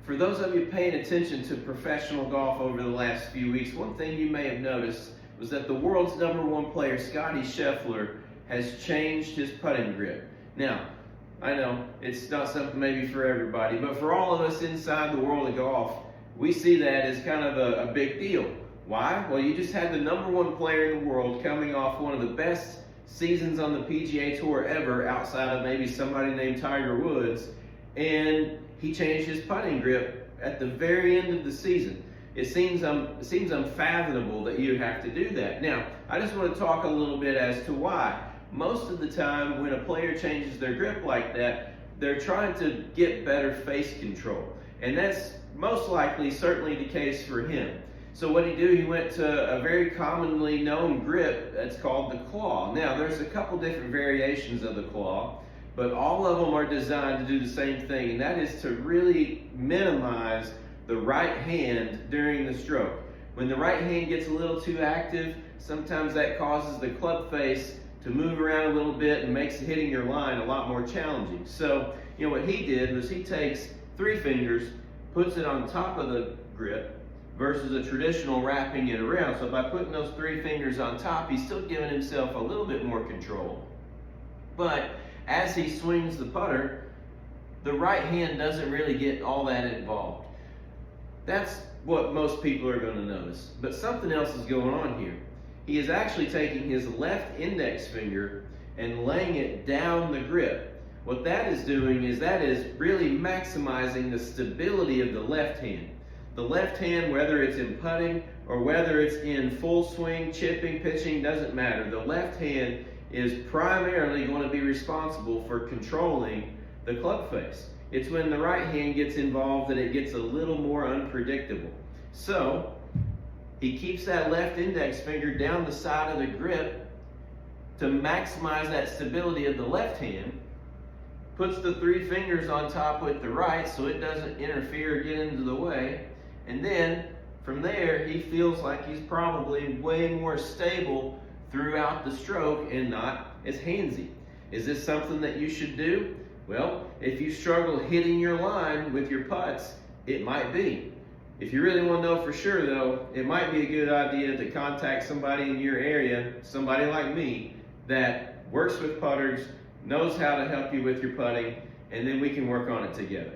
For those of you paying attention to professional golf over the last few weeks, one thing you may have noticed was that the world's #1 player, Scottie Scheffler, has changed his putting grip. Now, I know it's not something maybe for everybody, but for all of us inside the world of golf, we see that as kind of a big deal. Why? Well, you just had the #1 player in the world coming off one of the best seasons on the PGA Tour ever, outside of maybe somebody named Tiger Woods, and he changed his putting grip at the very end of the season. It seems unfathomable that you have to do that. Now, I just want to talk a little bit as to why. Most of the time when a player changes their grip like that, they're trying to get better face control. And that's most likely certainly the case for him. So what did he do? He went to a very commonly known grip that's called the claw. Now, there's a couple different variations of the claw, but all of them are designed to do the same thing, and that is to really minimize the right hand during the stroke. When the right hand gets a little too active, sometimes that causes the club face to move around a little bit and makes hitting your line a lot more challenging. So, what he did was he takes 3 fingers, puts it on top of the grip, versus a traditional wrapping it around. So by putting those 3 fingers on top, he's still giving himself a little bit more control. But as he swings the putter, the right hand doesn't really get all that involved. That's what most people are going to notice. But something else is going on here. He is actually taking his left index finger and laying it down the grip. What that is doing is that is really maximizing the stability of the left hand. The left hand, whether it's in putting or whether it's in full swing, chipping, pitching, doesn't matter. The left hand is primarily going to be responsible for controlling the club face. It's when the right hand gets involved that it gets a little more unpredictable. So he keeps that left index finger down the side of the grip to maximize that stability of the left hand, puts the 3 fingers on top with the right so it doesn't interfere or get into the way, and then from there he feels like he's probably way more stable throughout the stroke and not as handsy. Is this something that you should do? Well, if you struggle hitting your line with your putts, it might be. If you really want to know for sure though, it might be a good idea to contact somebody in your area, somebody like me, that works with putters, knows how to help you with your putting, and then we can work on it together.